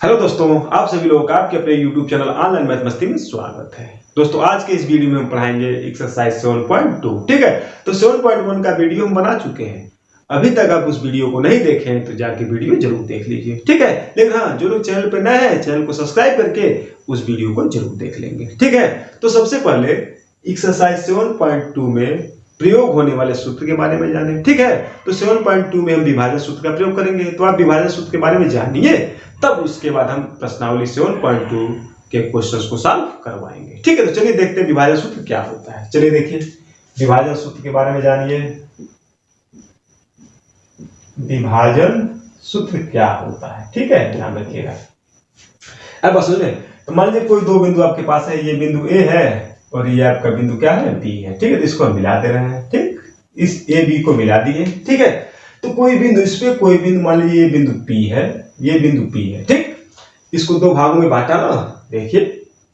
Hello दोस्तों, आप सभी लोगों का आपके अपने YouTube चैनल ऑनलाइन मैथ मस्ती में स्वागत है। दोस्तों, आज के इस वीडियो में हम पढ़ाएंगे एक्सरसाइज 7.2। ठीक है, तो 7.1 का वीडियो हम बना चुके हैं। अभी तक आप उस वीडियो को नहीं देखे हैं तो जाके वीडियो जरूर देख लीजिए। ठीक है, लेकिन हाँ, जो लोग चैनल पर नए हैं चैनल को सब्सक्राइब करके उस वीडियो को जरूर देख लेंगे। ठीक है, तो सबसे पहले एक्सरसाइज 7.2 में प्रयोग होने वाले सूत्र के बारे में जानें। ठीक है, तो 7.2 में हम विभाजन सूत्र का प्रयोग करेंगे, तो आप विभाजन सूत्र के बारे में जानिए, तब उसके बाद हम प्रश्नावली 7.2 के क्वेश्चंस को सॉल्व करवाएंगे। ठीक है, तो चलिए देखते हैं विभाजन सूत्र क्या होता है। चलिए देखिए, विभाजन सूत्र के बारे में जानिए। विभाजन सूत्र क्या होता है, ठीक है, ध्यान रखिएगा। अब बस सुनिए, तो मान लीजिए कोई दो बिंदु आपके पास है, ये बिंदु ए है और ये आपका बिंदु क्या है, बी है। ठीक है, तो इसको हम मिला दे रहे हैं। ठीक, इस ए बी को मिला दिए। ठीक है, तो कोई बिंदु, इस पे कोई बिंदु, मान लीजिए ये बिंदु पी है, ये बिंदु पी है। ठीक, इसको दो भागों में बांटा ना। देखिए,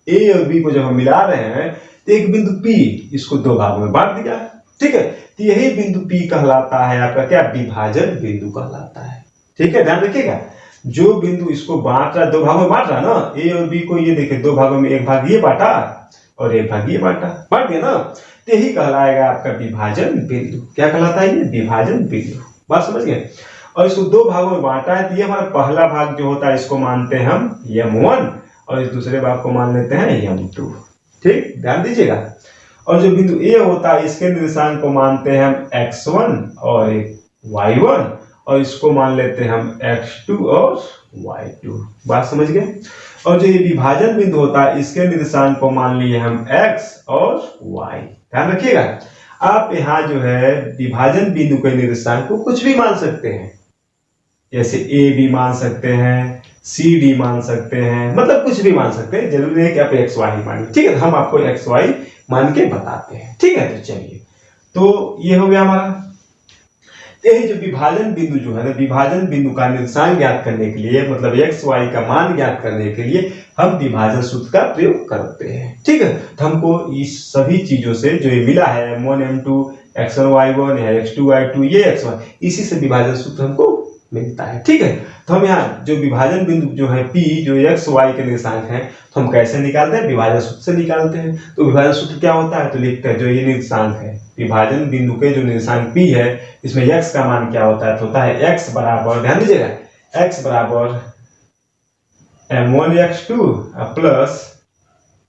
ए और बी को जब हम मिला रहे हैं तो एक बिंदु पी, इसको दो भागों में बांट दिया। ठीक है, तो यही बिंदु पी कहलाता है आपका क्या, विभाजन बिंदु कहलाता है। ठीक है, ध्यान रखिएगा, जो बिंदु इसको बांट रहा, दो भागों में बांट रहा ना, ए और बी को, ये देखिए दो भागों में, एक भाग ये बांटा और एक भाग ये बांटा, बांट दिया ना, तो यही कहलाएगा आपका विभाजन बिंदु। क्या कहलाता है ये, विभाजन बिंदु। बात समझ गए। और इसको दो भागों में बांटा है, तो ये हमारा पहला भाग जो होता है इसको मानते हैं हम m1 और इस दूसरे भाग को मान लेते हैं m2। ठीक, ध्यान दीजिएगा। और जो बिंदु ए होता है इसके निर्देशांक को मानते हैं हम x1 और y1 और इसको मान लेते हैं हम x2 और y2। बात समझ गए। और जो ये विभाजन बिंदु होता है इसके निर्देशांक को मान लिए हम x और y। ध्यान रखिएगा, आप यहाँ जो है विभाजन बिंदु के निर्देशांक को कुछ भी मान सकते हैं, जैसे ए बी मान सकते हैं, सी डी मान सकते हैं, मतलब कुछ भी मान सकते हैं, जरूरी नहीं कि आप एक्स वाई ही मानिए। ठीक है, हम आपको एक्स वाई मान के बताते हैं। ठीक है, तो चलिए, तो ये हो गया हमारा। यही जो विभाजन बिंदु जो है ना, विभाजन बिंदु का निर्देशांक ज्ञात करने के लिए, मतलब एक्स वाई का मान ज्ञात करने के लिए हम विभाजन सूत्र का प्रयोग करते हैं। ठीक है, तो हमको इस सभी चीजों से जो ये मिला है m1 m2 x1 y1 या x2 y2 ये xy, इसी से विभाजन सूत्र हमको मिलता है। ठीक है, तो हम यहाँ जो विभाजन बिंदु जो है P, जो x y के निर्देशांक हैं, तो हम कैसे निकालते हैं, विभाजन सूत्र से निकालते हैं। तो विभाजन सूत्र क्या होता है, तो लिखते हैं जो ये निर्देशांक है, विभाजन बिंदु के जो निर्देशांक P है, इसमें x का मान क्या होता है, तो होता है x बराबर, ध्यान दीजिएगा, x बराबर m1 x2 plus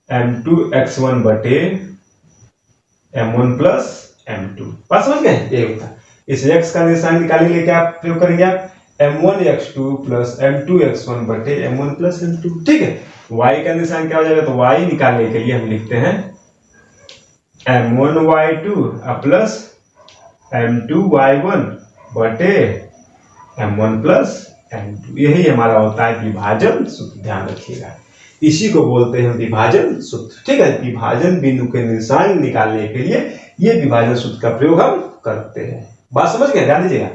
m2 x1 बटे m1 प्लस m2। बात समझ गए, ये होता है। इस x का निर्देशांक निकालने के लिए क्या प्रयोग करेंगे आप, m1 x2 plus m2 x1 बटे m1 प्लस m2। ठीक है, y का निर्देशांक क्या हो जाएगा, तो y निकालने के लिए हम लिखते हैं m1 y2 plus m2 y1 बटे m1 प्लस m2। यही हमारा होता है विभाजन सूत्र। ध्यान रखिएगा, इसी को बोलते हैं विभाजन सूत्र। ठीक है, विभाजन बिंदु के निर्देशांक निकालने के लिए ये विभाजन सूत्र का प्रयोग हम करते हैं। बात समझ गए, ध्यान दीजिएगा।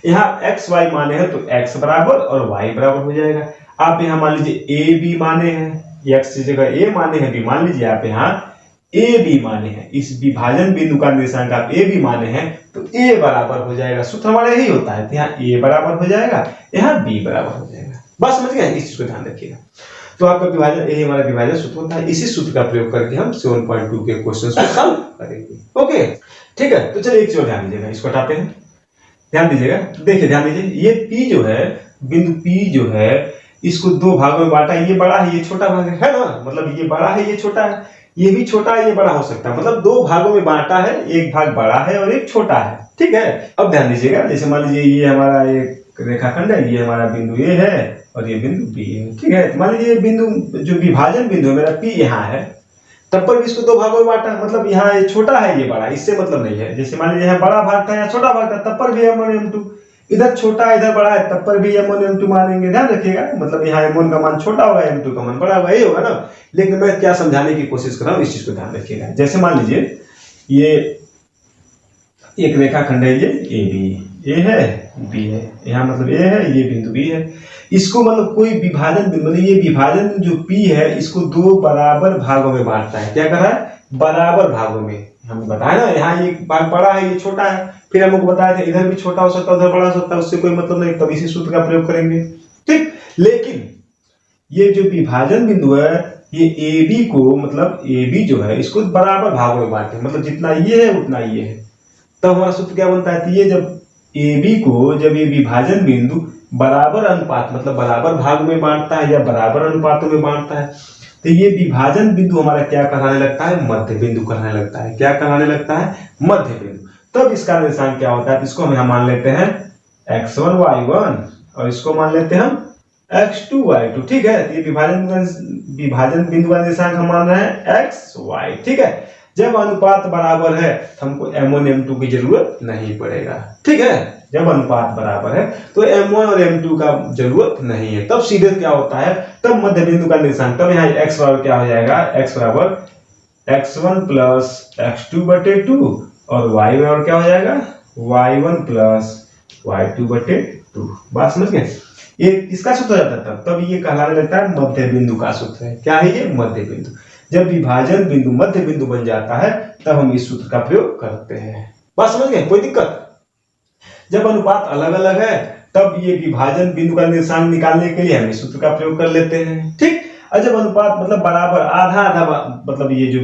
यहाँ x y माने हैं तो x बराबर और y बराबर हो जाएगा। आप यहाँ मान लीजिए a b माने हैं, x की जगह a माने हैं b मान लीजिए, आप यहाँ a b माने हैं, इस विभाजन बिंदु का निर्देशांक आप a b माने हैं तो a बराबर हो जाएगा। सूत्र हमारा यही होता है, तो यहाँ a बराबर हो जाएगा, यहाँ b बराबर हो जाएगा। बात समझ गए, इस चीज को ध्यान रखिएगा। तो आपका विभाजन, यही हमारा विभाजन सूत्र होता है। इसी सूत्र का प्रयोग करके हम 7.2 के क्वेश्चंस को सॉल्व करेंगे। ओके, ठीक है, तो चलिए एक चीज ध्यान दीजिएगा, इसको हटाते हैं। ध्यान दीजिएगा, देखिए ध्यान दीजिए, ये P जो है, बिंदु P जो है, इसको दो भागों में बांटा, ये बड़ा है ये छोटा भाग है ना, मतलब ये बड़ा है ये छोटा है, ये भी छोटा है ये बड़ा हो सकता है, मतलब दो भागों में बांटा है, एक भाग बड़ा है और एक छोटा है। ठीक है, अब ध्यान दीजिएगा, जैसे मान लीजिए ये हमारा एक रेखाखंड है, ये हमारा बिंदु A है और ये बिंदु B है। ठीक है, मान लीजिए बिंदु जो विभाजन बिंदु है मेरा P यहाँ है, तब पर भी इसको दो भागों में बांटा, मतलब यहाँ ये छोटा है ये बड़ा, इससे मतलब नहीं है। जैसे मान लीजिए यहाँ बड़ा भाग था, यहाँ छोटा भाग था, तब पर भी m1 m2, इधर छोटा इधर बड़ा है, तब पर भी m1 m2 मानेंगे। ध्यान रखिएगा, मतलब यहाँ m1 का मान छोटा होगा, m2 का मान बड़ा होगा, यही होगा ना। लेकिन मैं क्या समझाने की कोशिश कर रहा हूँ, इस चीज को ध्यान रखिएगा। जैसे मान लीजिए ये एक रेखाखंड है, ये A है B है, यहाँ मतलब A है, ये बिंदु B है, इसको मतलब कोई विभाजन बिंदु, मतलब ये विभाजन जो P है इसको दो बराबर भागों में बांटता है। क्या कर रहा है, बराबर भागों में। हम बताया ना, यहाँ ये भाग बड़ा है ये छोटा है, फिर हमको बताया था इधर भी छोटा हो सकता है उधर बड़ा हो सकता है, उससे कोई मतलब नहीं, तब इसी सूत्र का प्रयोग करेंगे। ठीक, लेकिन ये जो विभाजन बिंदु है ये ए बी को, मतलब ए बी जो है इसको बराबर भागों में बांटे, मतलब जितना ये है उतना ये है। तब हमारा सूत्र क्या बनता है, ये जब ए बी को, जब ये विभाजन बिंदु बराबर अनुपात मतलब बराबर भाग में बांटता है या बराबर अनुपातों में बांटता है, तो ये विभाजन बिंदु हमारा क्या कहलाने लगता है, मध्य बिंदु कहलाने लगता है। क्या कहलाने लगता है, मध्य बिंदु। तब इसका निशान क्या होता है, इसको हम यहाँ मान लेते हैं x1 y1 और इसको मान लेते हैं हम x2 y2। ठीक है, ये विभाजन बिंदु का निशान हम मान रहे हैं x y। ठीक है, जब अनुपात बराबर है तो हमको m1 m2 की जरूरत नहीं पड़ेगा। ठीक है, जब अनुपात बराबर है तो m1 और m2 का जरूरत नहीं है। तब सीधे क्या होता है, तब मध्य बिंदु का निशान, तब यहाँ x बराबर क्या हो जाएगा, x बराबर x1 प्लस x2 बटे 2 और y बराबर क्या हो जाएगा, y1 प्लस y2 बटे 2। बात समझ गए, ये इसका सूत्र हो जाता है। तब ये कहलाने लगता है मध्य बिंदु का सूत्र है। क्या है ये, मध्य बिंदु। जब विभाजन बिंदु मध्य बिंदु बन जाता है तब हम इस सूत्र का प्रयोग करते हैं। बात समझ गए, कोई दिक्कत। जब अनुपात अलग अलग है तब ये विभाजन बिंदु का निशान निकालने के लिए हम इस सूत्र का प्रयोग कर लेते हैं। ठीक, और जब अनुपात मतलब बराबर आधा आधा, मतलब ये जो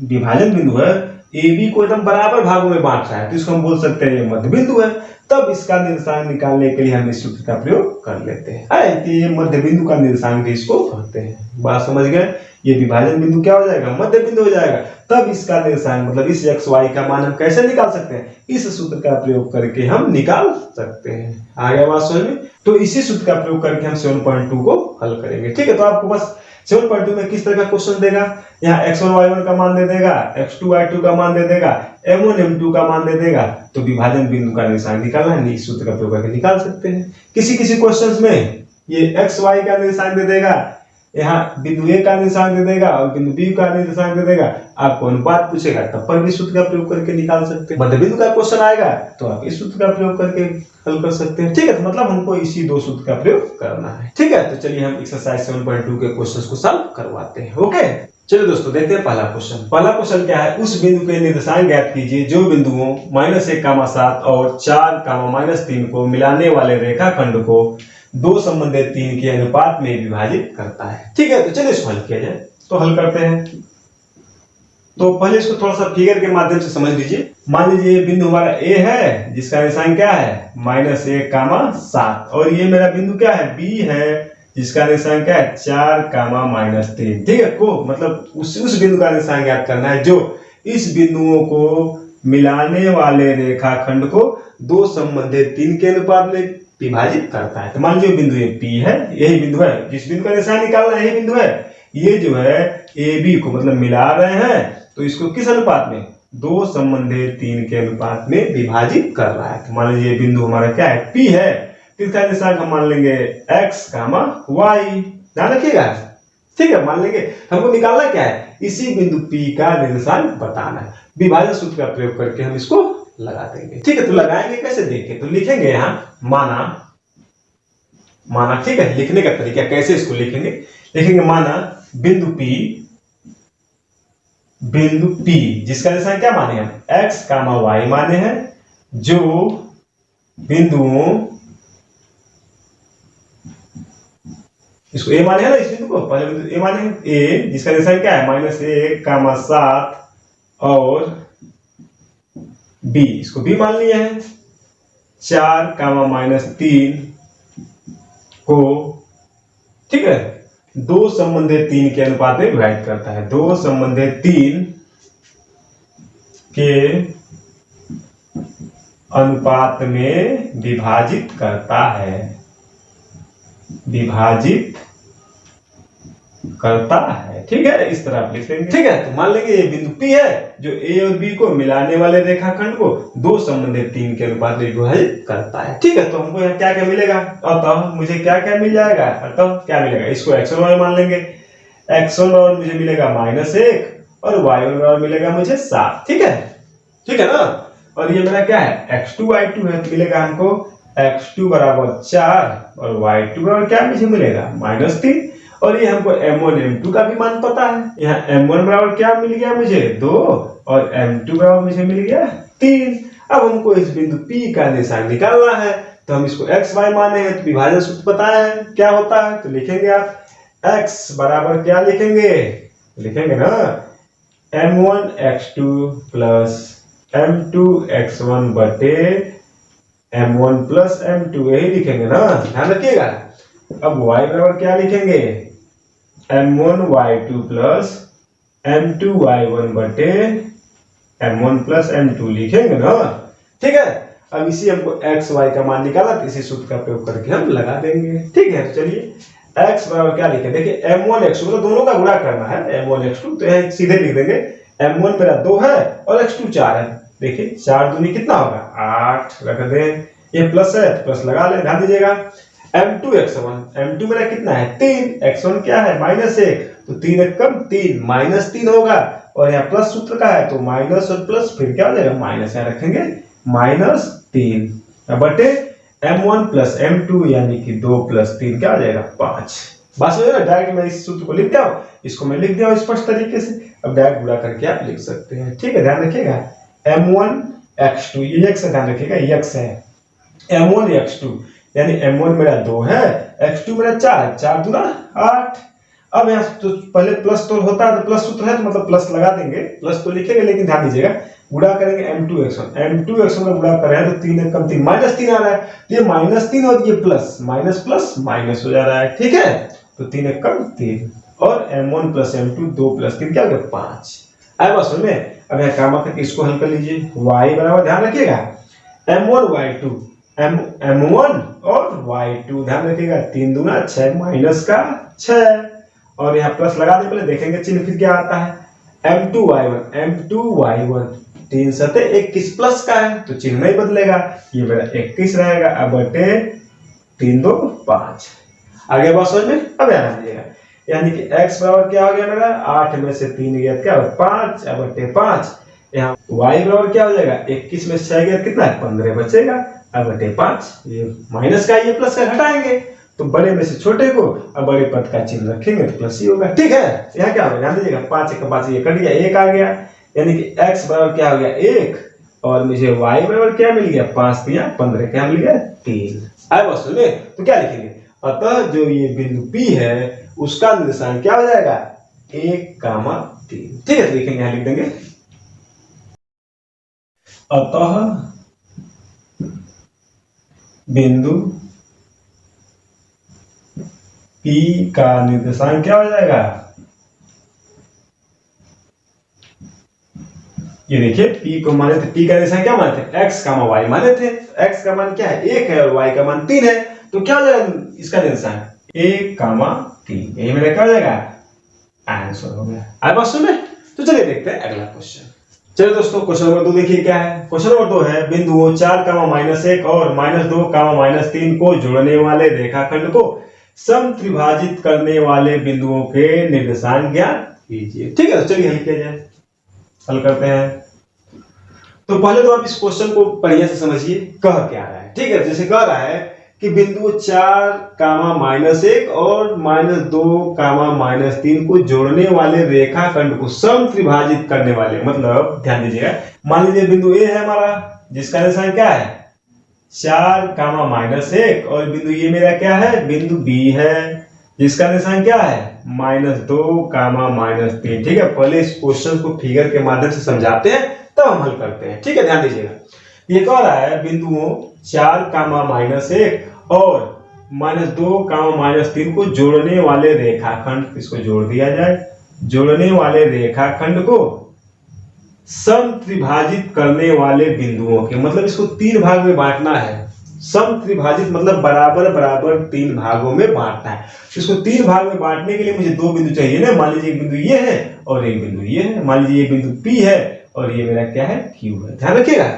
विभाजन बिंदु है ए बी को एकदम बराबर भागों में बांट रहा है तो इसको हम बोल सकते हैं ये मध्य बिंदु है। तब इसका निशान निकालने के लिए हम इस सूत्र का प्रयोग कर लेते हैं। तो ये मध्य बिंदु का निशान भी इसको कहते हैं। बात समझ गए, ये विभाजन बिंदु क्या हो जाएगा, मध्य बिंदु हो जाएगा। तब इसका निशान मतलब इस x y का मान हम कैसे निकाल सकते हैं, इस सूत्र का प्रयोग करके हम निकाल सकते हैं। आ गया बात समझ में। तो इसी सूत्र का प्रयोग करके हम 7.2 को हल करेंगे। ठीक है, तो आपको बस 7.2 में किस तरह का क्वेश्चन देगा, यहाँ x1 y1 का मान दे देगा, x2 y2 का मान दे देगा, m1 m2 का मान दे देगा, तो विभाजन बिंदु का निशान निकालना है, इस सूत्र का प्रयोग करके निकाल सकते हैं। किसी किसी क्वेश्चंस में ये x y का निशान दे देगा, यहाँ बिंदु ए का निशान दे देगा और बिंदु बी का निशान दे देगा, आपको अनुपात पूछेगा तब पर भी सूत्र का प्रयोग करके निकाल सकते हैं। मध्य बिंदु का क्वेश्चन आएगा तो आप इस सूत्र का प्रयोग करके हल कर सकते हैं। ठीक है, तो मतलब हमको इसी दो सूत्र का प्रयोग करना है। ठीक है, तो चलिए हम एक्सरसाइज 7.2 के क्वेश्चंस को सॉल्व करवाते हैं। ओके, चलिए दोस्तों देखते हैं पहला क्वेश्चन। पहला क्वेश्चन क्या है, उस बिंदु के निर्देशांक ज्ञात कीजिए जो बिंदुओं -1, 7 और 4, -3 को मिलाने वाले रेखाखंड को दो संबंधित 3 के अनुपात में विभाजित करता है। ठीक है, तो चलिए इसको हल किया जाए। तो हल करते हैं। तो पहले इसको थोड़ा सा फिगर के माध्यम से समझ लीजिए। मान लीजिए बिंदु हमारा ए है जिसका निशान क्या है, -1, 7 और ये मेरा बिंदु क्या है, बी है जिसका निशान क्या है, 4, -3। ठीक है, को मतलब उस बिंदु का निशान ज्ञात करना है जो इस बिंदुओं को मिलाने वाले रेखाखंड को दो संबंधित 3 के अनुपात में विभाजित करता है। तो मान लीजिए बिंदु ए पी है, यही बिंदु है, जिस बिंदु का निशान निकालना है यही बिंदु है। ये जो है ए बी को मतलब मिला रहे हैं तो इसको किस अनुपात में, दो संबंधित 3 के अनुपात में विभाजित कर रहा है। तो मान लीजिए बिंदु हमारा क्या है, पी है, तो इसका निशान हम मान लेंगे x, y। ध्यान रखिएगा। ठीक है, मान लेंगे हमको निकालना क्या है, इसी बिंदु पी का निशान बताना है। विभाजन सूत्र का प्रयोग करके हम इसको लगा देंगे। ठीक है, तो लगाएंगे कैसे देखें, तो लिखेंगे यहाँ माना। ठीक है, लिखने का तरीका कैसे इसको लिखेंगे, लिखेंगे माना बिंदु P जिसका निशान क्या माने हम, x, y माने हैं, जो बिंदुओं, इसको ए माने है ना, इस बिंदु को पहले बिंदु ए माने हैं, ए जिसका निशान क्या है, -1, 7 और बी, इसको बी मान लिया है, 4, -3 को, ठीक है, दो संबंधित 3 के अनुपात में विभाजित करता है। दो संबंधित 3 के अनुपात में विभाजित करता है, विभाजित करता है। ठीक है, इस तरह आप लिख लेंगे। ठीक है, तो मान लेंगे ये बिंदु P है जो A और B को मिलाने वाले रेखाखंड को दो संबंधित 3 के अनुपात में विभाजित करता है। ठीक है, तो हमको यहाँ क्या क्या मिलेगा, अतः मुझे क्या क्या मिल जाएगा, अतः क्या मिलेगा, इसको x1 y मान लेंगे, x1 बराबर मुझे मिलेगा -1 और y1 बराबर मिलेगा मुझे 7। ठीक है ना, और ये मेरा क्या है, x2 y2 है, तो मिलेगा हमको x2 बराबर 4 और y2 बराबर क्या मुझे मिलेगा, -3। और ये हमको m1 m2 का भी मान पता है, यहाँ m1 बराबर क्या मिल गया मुझे 2 और m2 बराबर मुझे मिल गया 3। अब हमको इस बिंदु P का निशान निकालना है, तो हम इसको x y माने हैं, तो विभाजन सूत्र पता है क्या होता है, तो लिखेंगे आप x बराबर क्या लिखेंगे, लिखेंगे ना m1x2 प्लस m2x1 बटे m1 प्लस m2, यही लिखेंगे ना, ध्यान रखिएगा। अब y बराबर क्या लिखेंगे, m1y2 प्लस m2y1 बटे m1 प्लस m2 लिखेंगे ना, ठीक है। अब इसी हमको x y का मान निकाला, तो इसी सूत्र का प्रयोग करके हम लगा देंगे, ठीक है। चलिए x बराबर क्या लिखे, देखिए m1x2 तो दोनों का गुणा करना है, m1x2 तो यह सीधे लिख देंगे, m1 मेरा 2 है और x2 4 है। देखिए 4 दूनी कितना होगा 8, रख दें, ये प्लस है तो प्लस लगा लें, ध्यान दीजिएगा। m2x1, m2 मेरा कितना है 3, x1 क्या है -1, तो 3 एक कम 3, -3 होगा, और यहाँ प्लस सूत्र का है तो माइनस और प्लस फिर क्या हो जाएगा माइनस, यहाँ रखेंगे -3 बटे m1 प्लस m2 यानी कि 2 प्लस 3 क्या हो जाएगा 5। बात समझ ना, डायरेक्ट मैं इस सूत्र को लिख दिया, इसको मैं लिख दिया स्पष्ट तरीके से। अब डायरेक्ट गुणा करके आप लिख सकते हैं, ठीक है। ध्यान रखिएगा m1x2, ये x है, ध्यान रखिएगा ये x है, m1x2 यानी m1 मेरा 2 है, x2 मेरा 4 है, 4 दूना 8। अब यहाँ तो पहले प्लस तो होता है, तो प्लस सूत्र है तो मतलब प्लस लगा देंगे, प्लस तो लिखेंगे, लेकिन ध्यान दीजिएगा गुणा करेंगे m2x1 में गुणा कर रहे हैं तो 3 एक कम 3, -3 आ रहा है, तो ये -3 और ये प्लस माइनस प्लस माइनस हो जा रहा है, ठीक है। तो 3 एक कम 3 और m1 प्लस m2 2 प्लस 3 क्या हो गया 5। आए बस में, अब यहाँ काम करके इसको हल कर लीजिए, y बराबर ध्यान रखिएगा m1y2, m1 और y2 ध्यान रखिएगा, 3 दूना 6 माइनस का 6, और यहाँ प्लस लगा दे, पहले देखेंगे चिन्ह फिर क्या आता है, m2y1 3 सते 21 प्लस का है तो चिन्ह नहीं बदलेगा, ये मेरा 21 रहेगा, अब बटे 3 2 5। आगे बात समझ में, अब यहाँ दीजिएगा, यानी कि x बराबर क्या हो गया मेरा 8 में से 3 गया क्या हो 5, अब बटे 5। यहाँ y बराबर क्या हो जाएगा 21 में से 6 गया कितना है 15 बचेगा, अब बटे 5। ये माइनस का ये प्लस का घटाएंगे तो बड़े में से छोटे को, अब बड़े पद का चिन्ह रखेंगे तो प्लस ही होगा, ठीक है। यहाँ क्या होगा ध्यान दीजिएगा, 5 एक 5 ये कट गया, 1 आ गया, यानी कि x बराबर क्या हो गया 1, और मुझे y बराबर क्या मिल गया 5 3 15 क्या मिल गया 3। आए बस सुनिए, तो क्या लिखेंगे, अतः जो ये बिंदु P है उसका निर्देशांक क्या हो जाएगा 1,3, ठीक है। लिखेंगे यहाँ लिख देंगे, अतः बिंदु P का निर्देशांक क्या हो जाएगा, ये देखिए P को माने थे, P का निर्देशांक क्या माने थे x, y माने थे, x का मान क्या है 1 है और y का मान 3 है, तो क्या हो जाएगा इसका निर्देशांक 1,3, यही मेरा क्या हो जाएगा आंसर हो गया। आए बात सुने, तो चलिए देखते हैं अगला क्वेश्चन। चलिए दोस्तों क्वेश्चन नंबर 2 देखिए क्या है। क्वेश्चन नंबर 2 है, बिंदुओं 4, -1 और -2, -3 को जोड़ने वाले रेखाखंड को समत्रिभाजित करने वाले बिंदुओं के निर्देशांक ज्ञात कीजिए, ठीक है। तो चलिए हल किया जाए, हल करते हैं। तो पहले तो आप इस क्वेश्चन को बढ़िया से समझिए कह क्या रहा है, ठीक है। जैसे कह रहा है कि बिंदु 4, -1 और -2, -3 को जोड़ने वाले रेखाखंड को समत्रिभाजित करने वाले, मतलब ध्यान दीजिएगा, मान लीजिए बिंदु ए है हमारा जिसका निर्देशांक क्या है 4, -1, और बिंदु ये मेरा क्या है बिंदु बी है जिसका निर्देशांक क्या है -2, -3, ठीक है। पहले इस क्वेश्चन को फिगर के माध्यम से समझाते हैं तब हम हल करते हैं, ठीक है। ध्यान दीजिएगा, ये कह रहा है बिंदुओं 4, -1 और -2, -3 को जोड़ने वाले रेखाखंड, इसको जोड़ दिया जाए, जोड़ने वाले रेखाखंड को समत्रिभाजित करने वाले बिंदुओं के, मतलब इसको 3 भाग में बांटना है। समत्रिभाजित मतलब बराबर बराबर 3 भागों में बांटना है। इसको 3 भाग में बांटने के लिए मुझे 2 बिंदु चाहिए ना, मान लीजिए एक बिंदु ये है और एक बिंदु ये है, मान लीजिए ये बिंदु P है और ये मेरा क्या है Q है। ध्यान रखिएगा,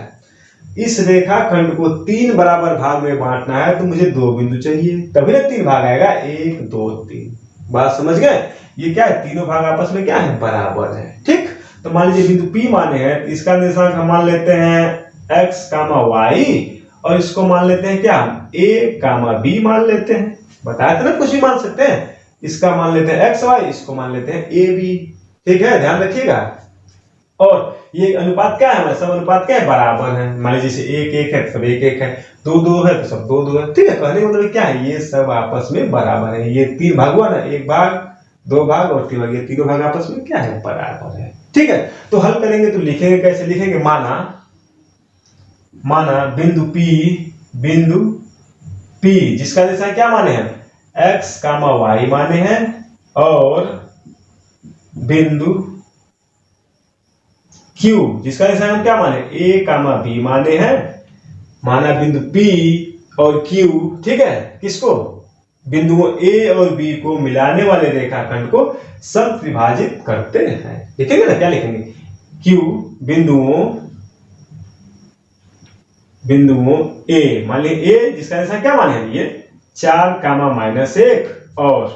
इस रेखाखंड को 3 बराबर भाग में बांटना है तो मुझे 2 बिंदु चाहिए, तभी ना 3 भाग आएगा, 1 2 3। बात समझ गए, ये क्या है तीनों भाग आपस में क्या है बराबर है, ठीक। तो मान लीजिए बिंदु P माने हैं, इसका निर्देशांक हम मान लेते हैं x, y, और इसको मान लेते हैं क्या a, b मान लेते हैं, बताया था ना कुछ भी मान सकते हैं। इसका मान लेते हैं x, y, इसको मान लेते हैं a, b, ठीक है। ध्यान रखिएगा, और ये अनुपात क्या है, हमारा सब अनुपात क्या है, बराबर है। मान लीजिए जैसे 1 1 है तो सब 1 1 है, 2 2 है तो सब 2 2 है। ठीक है, कहने का मतलब क्या है, ये सब आपस में बराबर है। ये 3 भाग हुआ ना, 1 भाग 2 भाग और 3 भाग, ये तीनों भाग आपस में क्या है, बराबर है। ठीक है, तो हल करेंगे तो लिखेंगे कैसे, लिखेंगे माना बिंदु P जिसका दिशा क्या माने हैं, x, y माने हैं, और बिंदु Q जिसका दिशा हम क्या माने, a, b माने हैं। माना बिंदु P और Q, ठीक है, किसको, बिंदुओं A और B को मिलाने वाले रेखाखंड को समत्रिभाजित करते हैं। लिखेंगे ना, क्या लिखेंगे, Q बिंदुओं A, मान लीजिए A जिसका दिशा क्या माने हैं, ये 4, -1 और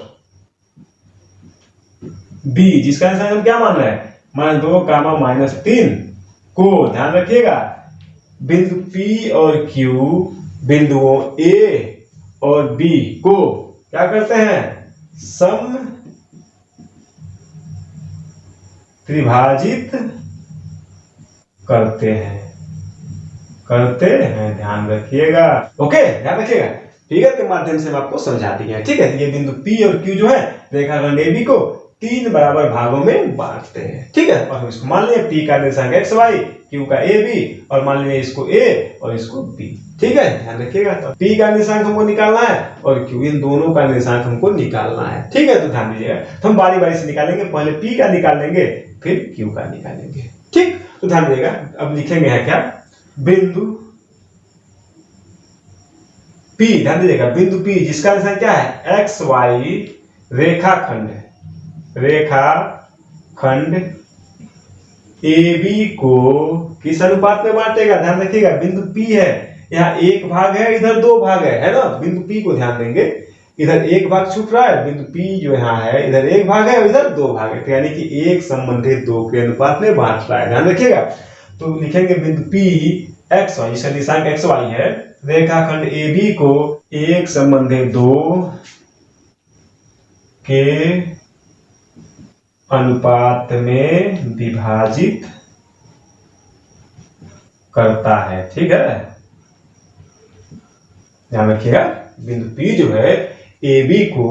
B जिसका दिशा हम क्या मान रहे हैं, -2, -3 को ध्यान रखिएगा। बिंदु P और Q बिंदुओं A और B को क्या करते हैं, सम त्रिभाजित करते हैं, ध्यान रखिएगा। ओके, ध्यान रखिएगा। फिगर के माध्यम से हम आपको समझा दिए हैं। ठीक है, ये बिंदु P और Q जो है रेखाखंड AB को 3 बराबर भागों में बांटते हैं। ठीक है, और हम इसको मान लें P का निर्देशांक XY, Q का AB, और मान लें इसको A और इसको B। ठीक है, ध्यान रखिएगा। तो P का निर्देशांक हमको निकालना है और Q, इन दोनों का निर्देशांक हमको निकालना है। ठीक है, तो ध्यान दीजिएगा, तो हम बारी बारी से निकालेंगे। पहले P का निकाल लेंगे, फिर Q का निकालेंगे। ठीक, तो ध्यान दीजिएगा। अब लिखेंगे है क्या, बिंदु P, ध्यान दीजिएगा, बिंदु P जिसका दिशा क्या है, XY रेखाखंड AB को किस अनुपात में बांटेगा, ध्यान रखिएगा। बिंदु P है, यहाँ 1 भाग है, इधर 2 भाग है ना। बिंदु P को ध्यान देंगे, इधर 1 भाग छूट रहा है, बिंदु P जो यहाँ है इधर 1 भाग है और इधर 2 भाग है, तो यानी कि 1 संबंधित 2 के अनुपात में बांट रहा है, ध्यान रखिएगा। तो लिखेंगे बिंदु P XY जिसका दिशांक XY है, रेखाखंड AB को 1 संबंधित 2 के अनुपात में विभाजित करता है। ठीक है, ध्यान रखिएगा। बिंदु P जो है AB को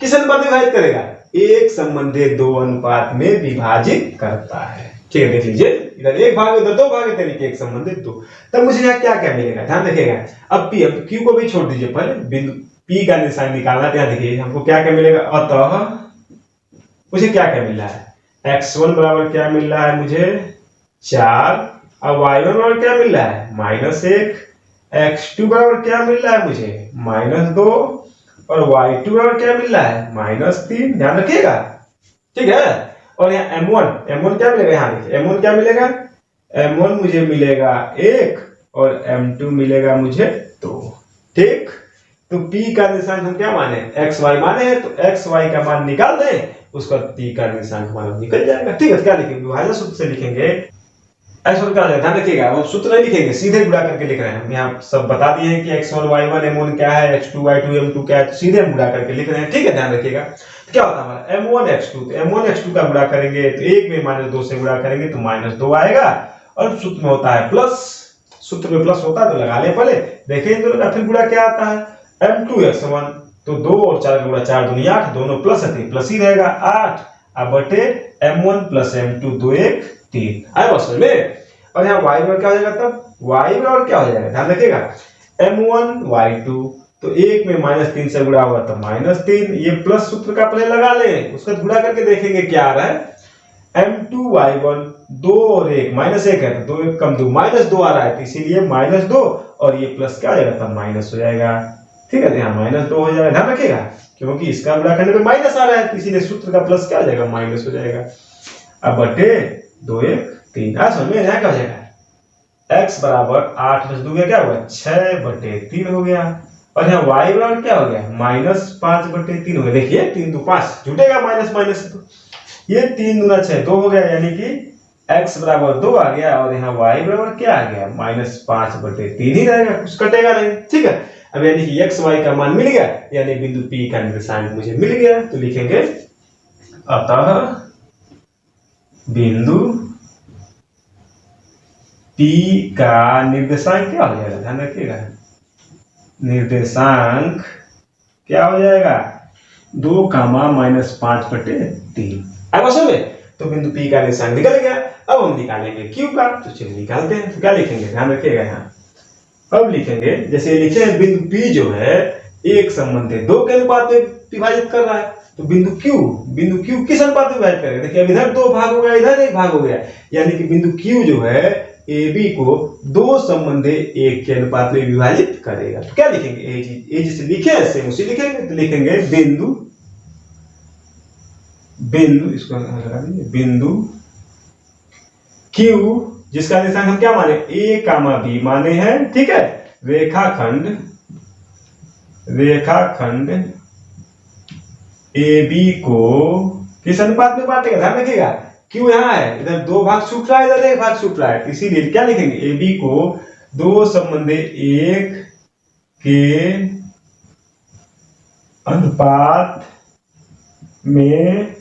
किस अनुपात में विभाजित करेगा, 1 संबंधित 2 अनुपात में विभाजित करता है। ठीक है, देख लीजिए, इधर 1 भाग इधर 2 भाग है, तरीके 1 संबंधित 2। तब मुझे यहाँ क्या क्या मिलेगा, ध्यान रखिएगा। अब Q को भी छोड़ दीजिए, पहले बिंदु P का निशान निकालना। ध्यान देखिए, हमको क्या क्या मिलेगा, अतः मुझे क्या क्या मिल रहा है, x1 बराबर क्या मिल रहा है मुझे 4, और y1 बराबर क्या मिल रहा है -1, x2 बराबर क्या मिल रहा है मुझे -2, और y2 बराबर क्या मिल रहा है -3। ध्यान रखिएगा, ठीक है। और यहाँ M1 क्या मिलेगा, यहाँ देखिए M1 क्या मिलेगा, M1 मुझे मिलेगा 1 और M2 मिलेगा मुझे 2। ठीक, तो P का निर्देशांक हम क्या माने, XY माने हैं, तो XY का मान निकाल दें, उसका P का निर्देशांक मान निकल जाएगा। ठीक है, क्या लिखेंगे, विभाजन सूत्र से लिखेंगे। ऐसा क्या है, ध्यान रखिएगा, वो सूत्र नहीं लिखेंगे, सीधे गुणा करके लिख रहे हैं। हम यहाँ सब बता दिए हैं कि x1 y1 m1 क्या है, x2 y2 m2 क्या है, तो सीधे हम गुणा करके लिख रहे हैं। ठीक है, ध्यान रखिएगा। तो क्या होता है हमारा m1 x2, तो m1 x2 का गुणा करेंगे तो 1 में -2 से गुणा करेंगे तो -2 आएगा, और सूत्र में होता है प्लस, सूत्र में प्लस होता है तो लगा ले पहले, देखें तो फिर गुणा क्या आता है, m2 x1, तो 2 और 4 का गुणा 4 दूनी 8, दोनों प्लस है, प्लस ही रहेगा 8 अब बटे m1 प्लस m2 2 1 3 आए बस में। और यहाँ y बराबर क्या हो जाएगा, तब y बराबर क्या हो जाएगा, ध्यान रखिएगा, m1 y2, तो 1 में -3 से गुणा हुआ तो -3, ये प्लस सूत्र का पहले लगा लें, उसका गुणा करके देखेंगे क्या आ रहा है, m2 y1 2 और 1 -1 है, तो 2 1 कम 2 -2 आ रहा है, तो इसीलिए -2, और ये प्लस क्या हो जाएगा, तब माइनस हो जाएगा। ठीक है, यहाँ -2 हो जाएगा, ध्यान रखिएगा, क्योंकि इसका गुणा करने पे माइनस आ रहा है, इसीलिए सूत्र का प्लस क्या हो जाएगा, माइनस हो जाएगा। अब बटे 2 1 3, समझ में यहाँ क्या हो जाएगा, x बराबर 8 + 2 क्या हुआ 6/3 हो गया, और यहाँ y बराबर क्या हो गया -5/3 हो गया। देखिए 3 2 5 जुटेगा, माइनस माइनस, तो ये 3 दूना 6 2 हो गया, यानी कि x बराबर 2 आ गया, और यहाँ y बराबर क्या आ गया -5/3 ही रहेगा, कुछ कटेगा नहीं। ठीक है, अब यानी कि x y का मान मिल गया, यानी बिंदु P का निर्देशांक मुझे मिल गया, तो लिखेंगे अतः बिंदु P का निर्देशांक क्या हो जाएगा, ध्यान रखिएगा, निर्देशांक क्या हो जाएगा 2, -5/3। अब समझे, तो बिंदु P का निर्देशांक निकल गया। अब हम निकालेंगे Q का, तो चलिए निकालते हैं। तो क्या लिखेंगे, ध्यान रखिएगा यहाँ, अब लिखेंगे जैसे लिखे हैं बिंदु P जो है एक संबंधित 2 के अनुपात में विभाजित कर रहा है, तो बिंदु Q किस अनुपात में विभाजित करेगा, देखिए अब इधर 2 भाग हो गया, इधर 1 भाग हो गया, यानी कि बिंदु Q जो है AB को 2 संबंधे 1 के अनुपात में विभाजित करेगा। तो क्या लिखेंगे, ए जिसे लिखे ऐसे उसी लिखेंगे, तो लिखेंगे बिंदु इसको लगा दीजिए, बिंदु Q जिसका निर्देशांक हम क्या माने A, B माने हैं, ठीक है, रेखाखंड AB को किस अनुपात में बांटेगा, ध्यान रखिएगा, Q यहाँ है, इधर 2 भाग छूट रहा है, इधर 1 भाग छूट रहा है, इसीलिए क्या लिखेंगे AB को 2 संबंधे 1 के अनुपात में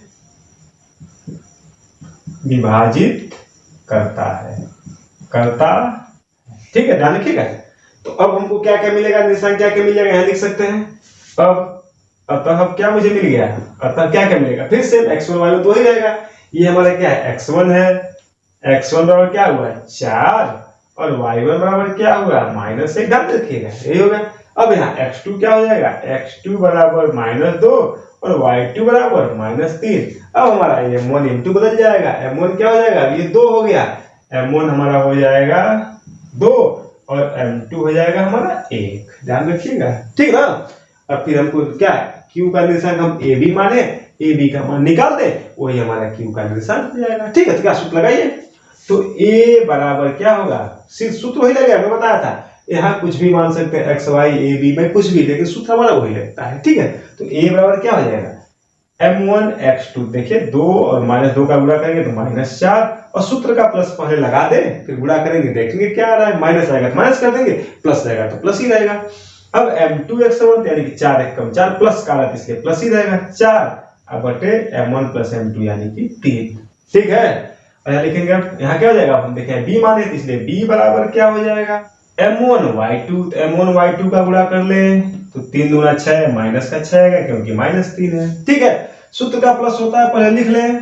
विभाजित करता है, ठीक है, ध्यान रखिएगा। तो अब हमको क्या क्या मिलेगा, निर्देशांक क्या क्या मिल जाएगा, यहाँ लिख सकते हैं। अतः अब क्या मुझे मिल गया, अतः क्या क्या मिलेगा, फिर से x1 y1 तो ही रहेगा, ये हमारा क्या है x1 है, x1 बराबर क्या हुआ 4 और y1 बराबर क्या हुआ -1, ध्यान रखिएगा, यही होगा। अब यहाँ x2 क्या हो जाएगा, x2 बराबर -2 और y2 बराबर -3। अब हमारा m1 m2 बदल जाएगा, m1 क्या हो जाएगा, ये 2 हो गया, m1 हमारा हो जाएगा 2 और m2 हो जाएगा हमारा 1, ध्यान रखिएगा, ठीक ना। अब फिर हमको क्या है, Q का निर्देशांक हम AB माने, AB का मान निकाल दे, वही हमारा Q का निर्देशांक हो जाएगा, ठीक है। तो क्या सूत्र लगाइए, तो A बराबर क्या होगा, सिर्फ सूत्र वही लगेगा, मैं बताया था, यहाँ कुछ भी मान सकते हैं x y a b में कुछ भी, लेकिन सूत्र हमारा वही लगता है, ठीक है। तो A बराबर क्या हो जाएगा m1 x2, देखिए 2 और -2 का गुणा करेंगे तो -4 और सूत्र का प्लस पहले लगा दे, फिर गुणा करेंगे देखेंगे क्या आ रहा है, माइनस आएगा तो माइनस कर देंगे, प्लस आएगा तो प्लस ही रहेगा। अब m2 x1 यानी कि 4 1 कम 4 प्लस का है, इसलिए प्लस ही रहेगा 4 अब बटे m1 प्लस m2 यानी कि 3, ठीक है। और यहाँ लिखेंगे, अब यहाँ क्या हो जाएगा, हम देखें b माने तो इसलिए b बराबर क्या हो जाएगा m1 y2, तो m1 y2 का गुणा कर ले तो 3 दूना 6, माइनस का 6 आएगा क्योंकि -3 है, ठीक है। सूत्र का प्लस होता है, पहले लिख लें,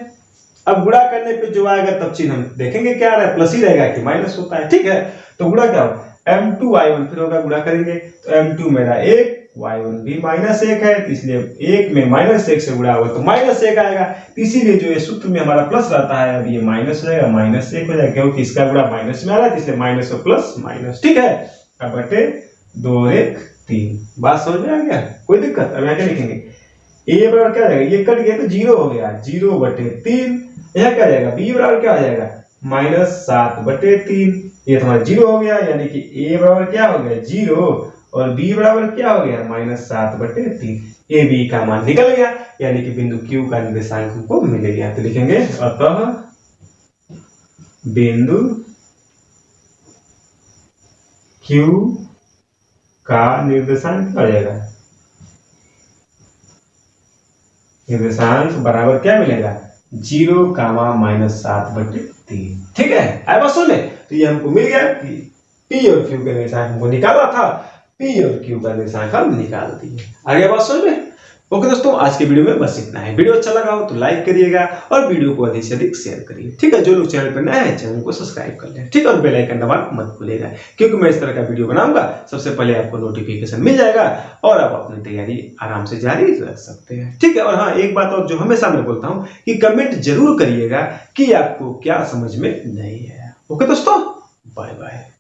अब गुणा करने पे जो आएगा तब चिन्ह हम देखेंगे क्या आ रहा है, प्लस ही रहेगा कि माइनस होता है, ठीक है। तो गुणा क्या होगा m2 y1, फिर होगा गुणा करेंगे तो m2 मेरा 1, y1 भी -1 है, इसलिए 1 में -1 से गुणा होगा तो -1 आएगा, इसीलिए जो ये सूत्र में हमारा प्लस रहता है, अब ये माइनस हो जाएगा, -1 हो जाएगा क्योंकि इसका गुणा माइनस में आ रहा है, इसलिए माइनस और प्लस माइनस, ठीक है। अब बटे 2 1 3, बात समझ में आ गया, कोई दिक्कत। अब यहाँ क्या लिखेंगे, a बराबर क्या हो जाएगा, ये कट गया तो 0 हो गया, 0/3, यहाँ क्या जाएगा b बराबर क्या हो जाएगा -7/3, ये तुम्हारा 0 हो गया, यानी कि a बराबर क्या हो गया 0 और b बराबर क्या हो गया -7/3, a b का मान निकल गया, यानी कि बिंदु Q का निर्देशांक हमको मिल गया। तो लिखेंगे अतः बिंदु Q का निर्देशांक क्या हो जाएगा, निर्देशांक बराबर क्या मिलेगा 0, -7/3, ठीक है। आई बात सुन ले, तो ये हमको मिल गया कि P और Q का निर्देशांक हमको निकाला था, P और Q का निर्देशांक हम निकाल दिए। आगे बात सुन ले। ओके दोस्तों, आज के वीडियो में बस इतना है। वीडियो अच्छा लगा हो तो लाइक करिएगा और वीडियो को अधिक से अधिक शेयर करिए, ठीक है। जो लोग चैनल पर नए हैं चैनल को सब्सक्राइब कर लें, ठीक है, और बेल आइकन दबाना मत भूलिएगा, क्योंकि मैं इस तरह का वीडियो बनाऊंगा सबसे पहले आपको नोटिफिकेशन मिल जाएगा और आप अपनी तैयारी आराम से जारी रख सकते हैं, ठीक है। और हाँ, एक बात और जो हमेशा मैं बोलता हूँ कि कमेंट जरूर करिएगा कि आपको क्या समझ में नहीं है। ओके दोस्तों, बाय बाय।